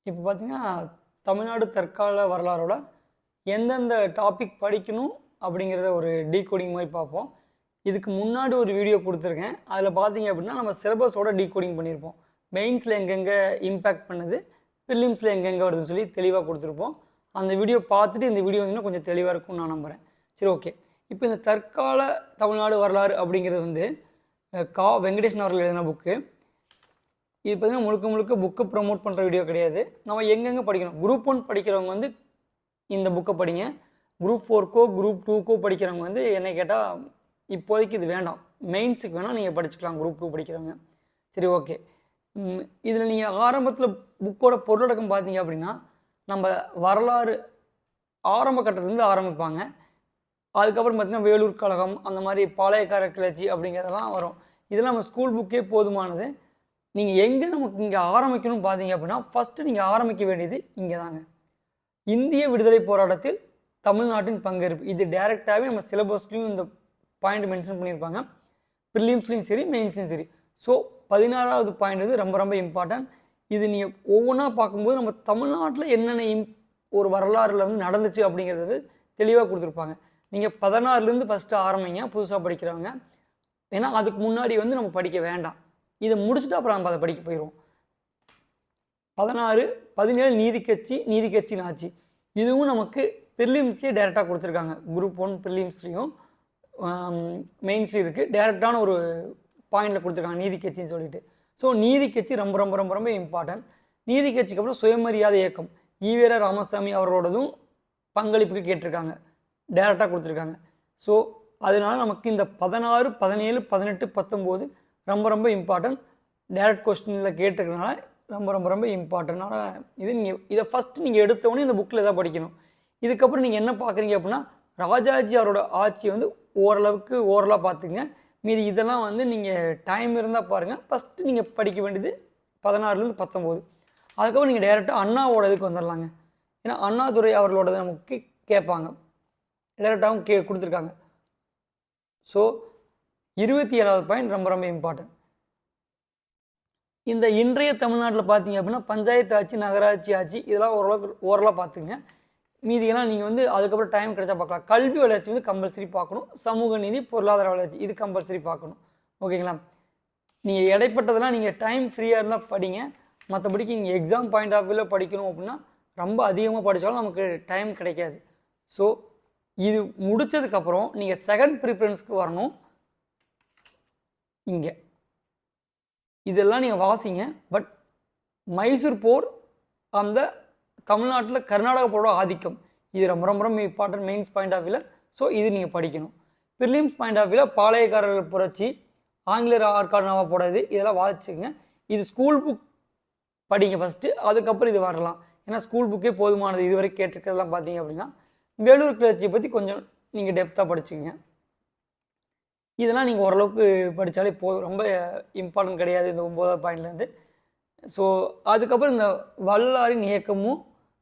இப்போ பார்த்தீங்கன்னா, தமிழ்நாடு தற்கால வரலாறோட எந்தெந்த டாபிக் படிக்கணும் அப்படிங்கிறத ஒரு டீகோடிங் மாதிரி பார்ப்போம். இதுக்கு முன்னாடி ஒரு வீடியோ கொடுத்துருக்கேன். அதில் பார்த்தீங்க அப்படின்னா, நம்ம சிலபஸோட டீகோடிங் பண்ணியிருப்போம். மெயின்ஸில் எங்கெங்கே இம்பேக்ட் பண்ணுது, ப்ரிலிம்ஸில் எங்கெங்கே வருதுன்னு சொல்லி தெளிவாக கொடுத்துருப்போம். அந்த வீடியோ பார்த்துட்டு இந்த வீடியோ வந்து கொஞ்சம் தெளிவாக இருக்கும்னு நான் நம்புகிறேன். சரி, ஓகே. இப்போ இந்த தற்கால தமிழ்நாடு வரலாறு அப்படிங்கிறது வந்து வெங்கடேசன் அவர்கள் எழுதின புக்கு. இது பார்த்திங்கன்னா முழுக்க முழுக்க புக்கை ப்ரொமோட் பண்ணுற வீடியோ கிடையாது. நம்ம எங்கெங்கே படிக்கணும், குரூப் 1 படிக்கிறவங்க வந்து இந்த புக்கை படிங்க. குரூப் 4க்கோ குரூப் 2க்கோ படிக்கிறவங்க வந்து என்னை கேட்டால் இப்போதைக்கு இது வேண்டாம், மெயின்ஸுக்கு வேணால் நீங்கள் படிச்சுக்கலாம் குரூப் 2 படிக்கிறவங்க. சரி, ஓகே. இதில் நீங்கள் ஆரம்பத்தில் புக்கோட பொருளடக்கம் பார்த்தீங்க அப்படின்னா, நம்ம வரலாறு ஆரம்ப கட்டத்துலேருந்து ஆரம்பிப்பாங்க. அதுக்கப்புறம் பார்த்திங்கன்னா வேலூர் கழகம், அந்த மாதிரி பாளையக்கார கிளர்ச்சி அப்படிங்கிறதெல்லாம் வரும். இதெல்லாம் நம்ம ஸ்கூல் புக்கே போதுமானது. நீங்கள் எங்கே நமக்கு இங்கே ஆரம்பிக்கணும்னு பார்த்தீங்க அப்படின்னா, ஃபஸ்ட்டு நீங்கள் ஆரம்பிக்க வேண்டியது இங்கே தாங்க. இந்திய விடுதலை போராட்டத்தில் தமிழ்நாட்டின் பங்கேற்பு. இது டைரெக்டாகவே நம்ம சிலபஸ்லையும் இந்த பாயிண்ட் மென்ஷன் பண்ணியிருப்பாங்க. ப்ரிலிம்ஸ்லையும் சரி, மெயின்ஸ்லையும் சரி. ஸோ 16வது பாயிண்ட் வந்து ரொம்ப ரொம்ப இம்பார்ட்டன்ட். இது நீங்கள் ஒவ்வொன்றா பார்க்கும்போது நம்ம தமிழ்நாட்டில் என்னென்ன ஒரு வரலாறுல வந்து நடந்துச்சு அப்படிங்கிறது தெளிவாக கொடுத்துருப்பாங்க. நீங்கள் 16லேருந்து ஃபஸ்ட்டு ஆரம்பிங்க புதுசாக படிக்கிறவங்க. ஏன்னா அதுக்கு முன்னாடி வந்து நம்ம படிக்க வேண்டாம். இதை முடிச்சுட்டு அப்புறம் நம்ம அதை படிக்க போயிடுவோம். 16, 17 நீதி கட்சியின் ஆட்சி. இதுவும் நமக்கு ப்ரிலிம்ஸ்லேயே டைரெக்டாக கொடுத்துருக்காங்க. குரூப் 1 ப்ரிலிம்ஸ்லேயும் மெயின்ஸ்லேயும் இருக்குது. டைரெக்டான ஒரு பாயிண்டில் கொடுத்துருக்காங்க நீதி கட்சின்னு சொல்லிட்டு. ஸோ நீதி கட்சி ரொம்ப ரொம்ப ரொம்ப ரொம்ப இம்பார்ட்டன்ட். நீதி கட்சிக்கு அப்புறம் சுயமரியாதை இயக்கம், ஈவேர ராமசாமி அவரோடதும் பங்களிப்புக்கு கேட்டிருக்காங்க, டைரெக்டாக கொடுத்துருக்காங்க. ஸோ அதனால நமக்கு இந்த 16, 17, 18, 19 ரொம்ப ரொம்ப இம்பார்ட்டன்ட். டைரக்ட் கொஸ்டினில் கேட்டிருக்கனால ரொம்ப ரொம்ப ரொம்ப இம்பார்ட்டன்டான இது. நீங்கள் இதை ஃபஸ்ட்டு நீங்கள் எடுத்தவொடனே இந்த புக்கில் எதாவது படிக்கணும். இதுக்கப்புறம் நீங்கள் என்ன பார்க்குறீங்க அப்படின்னா, ராஜாஜி அவரோட ஆட்சி வந்து ஓரளவு பார்த்துங்க. மீதி இதெல்லாம் வந்து நீங்கள் டைம் இருந்தால் பாருங்கள். ஃபஸ்ட்டு நீங்கள் படிக்க வேண்டியது 16லேருந்து 19. அதுக்கப்புறம் நீங்கள் டைரெக்டாக அண்ணாவோட இதுக்கு வந்துடலாங்க. ஏன்னா அண்ணாதுரை அவர்களோட நமக்கு கேட்பாங்க, டைரெக்டாகவும் கொடுத்துருக்காங்க. ஸோ 27வது பாயிண்ட் ரொம்ப ரொம்ப இம்பார்ட்டன்ட். இந்த இன்றைய தமிழ்நாட்டில் பார்த்தீங்க அப்படின்னா பஞ்சாயத்து ஆட்சி, நகராட்சி ஆட்சி, இதெல்லாம் ஓரளவு பார்த்துங்க. மீதியெல்லாம் நீங்கள் வந்து அதுக்கப்புறம் டைம் கிடைச்சா பார்க்கலாம். கல்வி வளர்ச்சி வந்து கம்பல்சரி பார்க்கணும். சமூக நீதி, பொருளாதார வளர்ச்சி இது கம்பல்சரி பார்க்கணும். ஓகேங்களா? நீங்கள் இடைப்பட்டதெல்லாம் நீங்கள் டைம் ஃப்ரீயாக இருந்தால் படிங்க. மற்றபடிக்கு நீங்கள் எக்ஸாம் பாயிண்ட் ஆஃப் வியூவில் படிக்கணும் அப்படின்னா ரொம்ப அதிகமாக படித்தாலும் நமக்கு டைம் கிடைக்காது. ஸோ இது முடித்ததுக்கப்புறம் நீங்கள் செகண்ட் ப்ரிஃபரன்ஸ்க்கு வரணும். இங்கே இதெல்லாம் நீங்கள் வாசிங்க. பட் மைசூர் போர், அந்த தமிழ்நாட்டில் கர்நாடக போரோட ஆதிக்கம், இது ரொம்ப ரொம்ப ரொம்ப இம்பார்ட்டன்ட் மெயின்ஸ் பாயிண்ட் ஆஃப் வியூவில். ஸோ இது நீங்கள் படிக்கணும். ப்ரிலிம்ஸ் பாயிண்ட் ஆஃப் வியூவில் பாளையக்காரர்கள் புரட்சி, ஆங்கிலேயர் ஆற்காடு போடாது, இதெல்லாம் வாசிச்சுங்க. இது ஸ்கூல் புக் படிங்க ஃபஸ்ட்டு, அதுக்கப்புறம் இது வரலாம். ஏன்னா ஸ்கூல் புக்கே போதுமானது. இதுவரை கேட்டிருக்கிறதெல்லாம் பார்த்தீங்க அப்படின்னா வேலூர் கிளர்ச்சியை பற்றி கொஞ்சம் நீங்கள் டெப்த்தாக படிச்சுங்க. இதெல்லாம் நீங்கள் ஓரளவுக்கு படித்தாலே போதும். ரொம்ப இம்பார்ட்டன்ட் கிடையாது இந்த 9வது பாயிண்ட்லேருந்து. ஸோ அதுக்கப்புறம் இந்த வல்லாரின் இயக்கமும்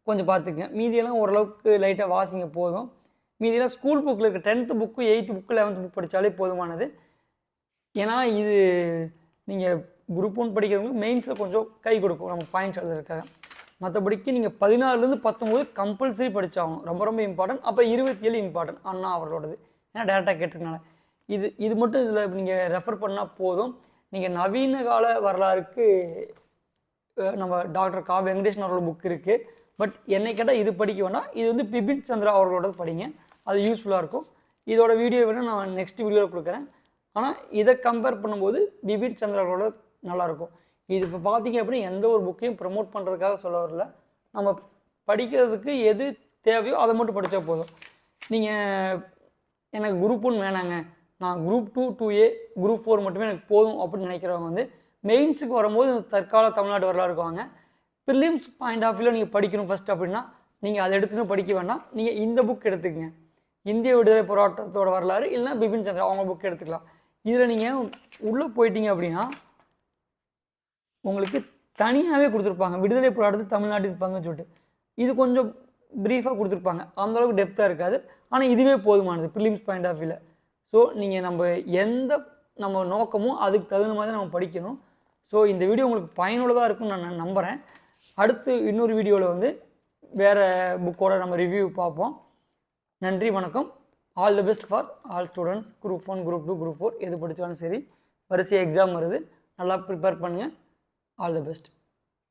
கொஞ்சம் பார்த்துக்குங்க. மீதியெல்லாம் ஓரளவுக்கு லைட்டாக வாசிங்க போதும். மீதியெல்லாம் ஸ்கூல் புக்கில் இருக்க 10th book, 8th book, 11th book படித்தாலே போதுமானது. ஏன்னா இது நீங்கள் குரூப் 1 படிக்கிறவங்களுக்கு மெயின்ஸில் கொஞ்சம் கை கொடுக்கும் நம்ம பாயிண்ட்ஸ் எழுதுறதுக்காக. மற்றபடிக்கு நீங்கள் 16லேருந்து 19 கம்பல்சரி படித்தாகணும். ரொம்ப ரொம்ப இம்பார்ட்டன்ட். அப்போ 27 இம்பார்ட்டன்ட், அண்ணா அவர்களோடது. ஏன்னா டேரெக்டாக கேட்டிருக்கனால இது மட்டும் இதில் நீங்கள் ரெஃபர் பண்ணால் போதும். நீங்கள் நவீன கால வரலாறுக்கு நம்ம டாக்டர் வெங்கடேசன் அவர்களோட புக் இருக்குது. பட் என்னை கேட்டால் இது படிக்க வேண்டாம். இது வந்து பிபின் சந்திரா அவர்களோடது படிங்க, அது யூஸ்ஃபுல்லாக இருக்கும். இதோட வீடியோ வேணால் நான் நெக்ஸ்ட் வீடியோவில் கொடுக்குறேன். ஆனால் இதை கம்பேர் பண்ணும்போது பிபின் சந்திரா அவர்களோட நல்லாயிருக்கும். இது இப்போ பார்த்தீங்க அப்படின்னா எந்த ஒரு புக்கையும் ப்ரமோட் பண்ணுறதுக்காக சொல்ல வரல. நம்ம படிக்கிறதுக்கு எது தேவையோ அதை மட்டும் படித்தா போதும். நீங்கள் எனக்கு குரூப் 1 வேணாங்க, நான் குரூப் 2, 2A, குரூப் 4 மட்டுமே எனக்கு போதும் அப்படின்னு நினைக்கிறவங்க வந்து மெயின்ஸுக்கு வரும்போது தற்கால தமிழ்நாடு வரலாறுக்கு வாங்க. ப்ரிலிம்ஸ் பாயிண்ட் ஆஃப் வியூவில் நீங்கள் படிக்கணும் ஃபஸ்ட் அப்படின்னா நீங்கள் அதை எடுத்துன்னு படிக்க வேண்டாம். நீங்கள் இந்த புக் எடுத்துக்கங்க, இந்திய விடுதலை போராட்டத்தோட வரலாறு, இல்லைனா பிபின் சந்திரா அவங்க புக் எடுத்துக்கலாம். இதில் நீங்கள் உள்ளே போயிட்டீங்க அப்படின்னா உங்களுக்கு தனியாகவே கொடுத்துருப்பாங்க விடுதலை போராட்டத்தில் தமிழ்நாட்டின் பங்குன்னு சொல்லிட்டு. இது கொஞ்சம் ப்ரீஃபாக கொடுத்துருப்பாங்க, அந்தளவுக்கு டெப்த்தாக இருக்காது. ஆனால் இதுவே போதுமானது ப்ரிலிம்ஸ் பாயிண்ட் ஆஃப் வியூவில். ஸோ நீங்கள் நம்ம நோக்கமும் அதுக்கு தகுந்த மாதிரி நம்ம படிக்கணும். ஸோ இந்த வீடியோ உங்களுக்கு பயனுள்ளதாக இருக்கும்னு நான் நம்புகிறேன். அடுத்து இன்னொரு வீடியோவில் வந்து வேறு புக்கோட நம்ம ரிவ்யூ பார்ப்போம். நன்றி, வணக்கம். All the best for all students. Group 1, group 2, group 4 எது படித்தாலும் சரி, வரிசை எக்ஸாம் வருது, நல்லா ப்ரிப்பேர் பண்ணுங்கள். All the best.